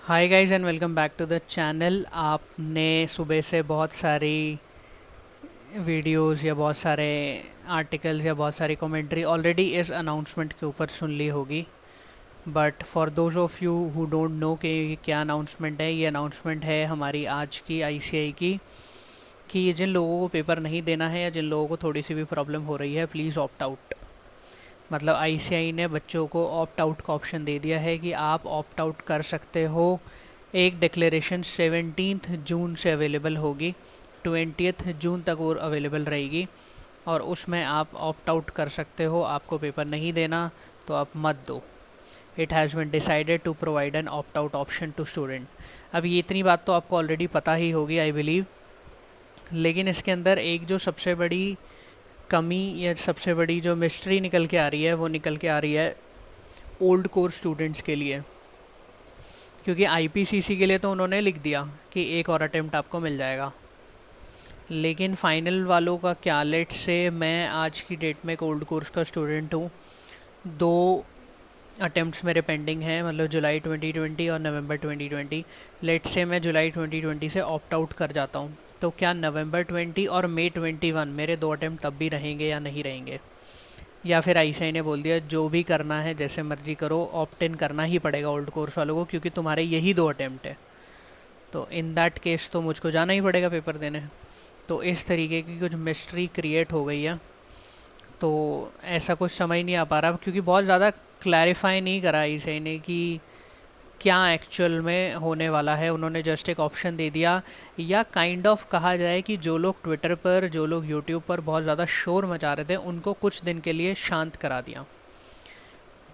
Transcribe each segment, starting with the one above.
Hi guys and welcome back to the channel. आपने सुबह से बहुत सारी वीडियोस या बहुत सारे आर्टिकल्स या बहुत सारी कमेंट्री ऑलरेडी इस अनाउंसमेंट के ऊपर सुन ली होगी। But for those of you who don't know कि ये क्या अनाउंसमेंट है, ये अनाउंसमेंट है हमारी आज की आईसीएआई की कि ये जिन लोगों को पेपर नहीं देना है या जिन लोगों को थोड़ी सी भी प्रॉब्लम हो रही है, प्लीज़ ऑप्ट आउट। मतलब आईसीएआई ने बच्चों को ऑप्ट आउट का ऑप्शन दे दिया है कि आप ऑप्ट आउट कर सकते हो। एक डिक्लेरेशन 17 जून से अवेलेबल होगी, 20 जून तक वो अवेलेबल रहेगी और उसमें आप ऑप्ट आउट कर सकते हो। आपको पेपर नहीं देना तो आप मत दो। It has been decided to provide an opt out option to student. अब ये इतनी बात तो आपको ऑलरेडी पता ही होगी आई बिलीव, लेकिन इसके अंदर एक जो सबसे बड़ी कमी या सबसे बड़ी जो मिस्ट्री निकल के आ रही है वो निकल के आ रही है ओल्ड कोर्स स्टूडेंट्स के लिए। क्योंकि आईपीसीसी के लिए तो उन्होंने लिख दिया कि एक और अटेम्प्ट आपको मिल जाएगा, लेकिन फाइनल वालों का क्या। लेट से मैं आज की डेट में एक ओल्ड कोर्स का स्टूडेंट हूँ, दो अटेम्प्ट्स मेरे पेंडिंग हैं, मतलब जुलाई 2020 और नवंबर 2020। लेट से मैं जुलाई 2020 से ऑप्ट आउट कर जाता हूँ, तो क्या नवंबर 20 और मई 21 मेरे दो अटेम्प्ट तब भी रहेंगे या नहीं रहेंगे? या फिर आईसीआई ने बोल दिया जो भी करना है जैसे मर्जी करो, ऑप्ट इन करना ही पड़ेगा ओल्ड कोर्स वालों को क्योंकि तुम्हारे यही दो अटेम्प्ट है। तो इन दैट केस तो मुझको जाना ही पड़ेगा पेपर देने। तो इस तरीके की कुछ मिस्ट्री क्रिएट हो गई है। तो ऐसा कुछ समझ नहीं आ पा रहा क्योंकि बहुत ज़्यादा क्लैरिफाई नहीं करा आईसीआई ने कि क्या एक्चुअल में होने वाला है। उन्होंने जस्ट एक ऑप्शन दे दिया, या काइंड ऑफ कहा जाए कि जो लोग ट्विटर पर, जो लोग यूट्यूब पर बहुत ज़्यादा शोर मचा रहे थे उनको कुछ दिन के लिए शांत करा दिया।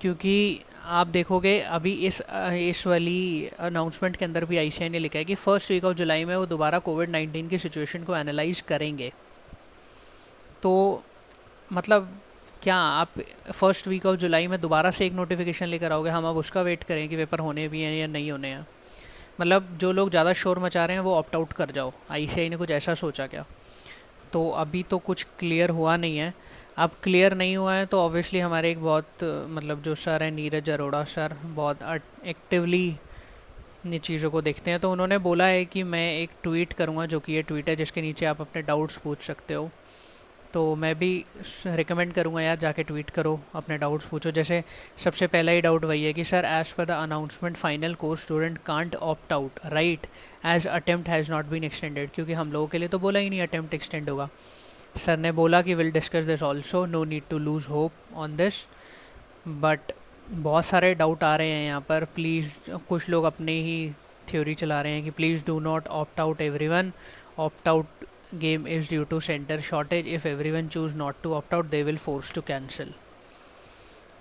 क्योंकि आप देखोगे अभी इस वाली अनाउंसमेंट के अंदर भी आईसीआई ने लिखा है कि फर्स्ट वीक ऑफ जुलाई में वो दोबारा कोविड-19 की सिचुएशन को एनालाइज करेंगे। तो मतलब क्या आप फर्स्ट वीक ऑफ जुलाई में दोबारा से एक नोटिफिकेशन लेकर आओगे, हम अब उसका वेट करें कि पेपर होने भी हैं या नहीं होने हैं? मतलब जो लोग ज़्यादा शोर मचा रहे हैं वो ऑप्ट आउट कर जाओ, आईसीआई ने कुछ ऐसा सोचा क्या? तो अभी तो कुछ क्लियर हुआ नहीं है। अब क्लियर नहीं हुआ है तो ऑब्वियसली हमारे एक बहुत मतलब जो सर हैं नीरज अरोड़ा सर, बहुत एक्टिवली इन चीज़ों को देखते हैं। तो उन्होंने बोला है कि मैं एक ट्वीट करूँगा, जो कि ये ट्वीट है जिसके नीचे आप अपने डाउट्स पूछ सकते हो। तो मैं भी रिकमेंड करूँगा यार, जाके ट्वीट करो, अपने डाउट्स पूछो। जैसे सबसे पहला ही डाउट वही है कि sir as per the announcement final course student can't opt out right as attempt has not been extended. क्योंकि हम लोगों के लिए तो बोला ही नहीं अटेम्प्ट एक्सटेंड होगा। सर ने बोला कि will discuss this also, no need to lose hope on this. But बहुत सारे डाउट आ रहे हैं यहाँ पर। प्लीज़, कुछ लोग अपने ही थ्योरी चला रहे हैं कि please do not opt out everyone, opt out game is due to center shortage, if everyone choose not to opt out they will force to cancel।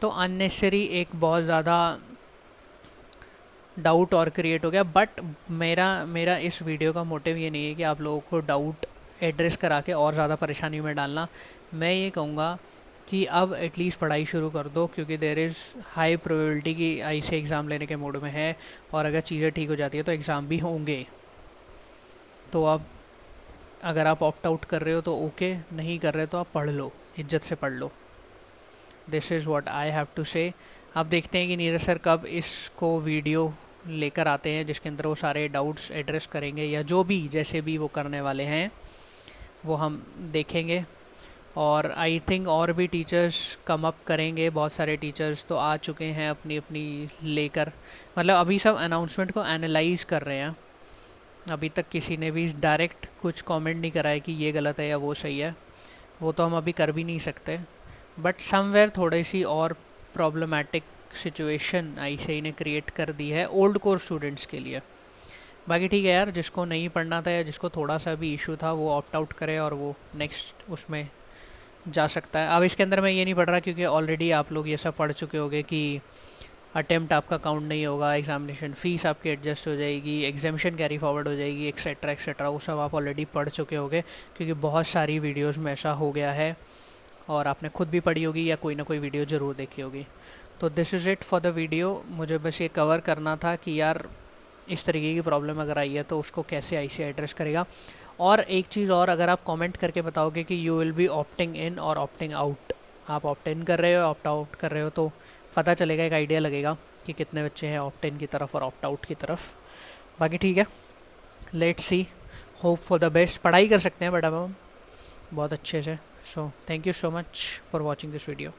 तो अननेसेसरी एक बहुत ज़्यादा डाउट और क्रिएट हो गया। बट मेरा मेरा इस वीडियो का मोटिव ये नहीं है कि आप लोगों को डाउट एड्रेस करा के और ज़्यादा परेशानी में डालना। मैं ये कहूँगा कि अब एटलीस्ट पढ़ाई शुरू कर दो, क्योंकि देर इज़ हाई प्रोबेबिलिटी कि आईसी एग्ज़ाम लेने के मूड में है और अगर चीज़ें ठीक हो जाती है तो एग्ज़ाम भी होंगे। तो अब अगर आप ऑप्ट आउट कर रहे हो तो ओके, नहीं कर रहे तो आप पढ़ लो, इज्जत से पढ़ लो। This is what I have to say. अब देखते हैं कि नीरज सर कब इसको वीडियो लेकर आते हैं जिसके अंदर वो सारे डाउट्स एड्रेस करेंगे, या जो भी जैसे भी वो करने वाले हैं वो हम देखेंगे। और आई थिंक और भी टीचर्स कम अप करेंगे। बहुत सारे टीचर्स तो आ चुके हैं अपनी अपनी लेकर, मतलब अभी सब अनाउंसमेंट को एनालाइज कर रहे हैं। अभी तक किसी ने भी डायरेक्ट कुछ कमेंट नहीं करा है कि ये गलत है या वो सही है, वो तो हम अभी कर भी नहीं सकते। बट समवेयर थोड़ी सी और प्रॉब्लमेटिक सिचुएशन आईसीआई ने क्रिएट कर दी है ओल्ड कोर्स स्टूडेंट्स के लिए। बाकी ठीक है यार, जिसको नहीं पढ़ना था या जिसको थोड़ा सा भी इशू था वो ऑप्ट आउट करे और वो नेक्स्ट उसमें जा सकता है। अब इसके अंदर मैं ये नहीं पढ़ रहा क्योंकि ऑलरेडी आप लोग ये सब पढ़ चुके होंगे कि अटेम्प्ट आपका काउंट नहीं होगा, एग्जामिनेशन फ़ीस आपकी एडजस्ट हो जाएगी, एग्जामिशन कैरी फॉरवर्ड हो जाएगी, एक्सेट्रा एक्सेट्रा, वो सब आप ऑलरेडी पढ़ चुके होंगे क्योंकि बहुत सारी वीडियोस में ऐसा हो गया है और आपने खुद भी पढ़ी होगी या कोई ना कोई वीडियो ज़रूर देखी होगी। तो this is it for the video. मुझे बस ये कवर करना था कि यार इस तरीके की प्रॉब्लम अगर आई है तो उसको कैसे आईसीआई एड्रेस करेगा। और एक चीज़ और, अगर आप कमेंट करके बताओगे कि यू विल बी ऑप्टिंग इन और ऑप्टिंग आउट, आप ऑप्ट इन कर रहे हो ऑप्ट आउट कर रहे हो, तो पता चलेगा, एक आइडिया लगेगा कि कितने बच्चे हैं ऑप्ट इन की तरफ और ऑप्ट आउट की तरफ। बाकी ठीक है, let's see, hope for the best. पढ़ाई कर सकते हैं बट अब हम बहुत अच्छे से। So thank you so much for watching this video.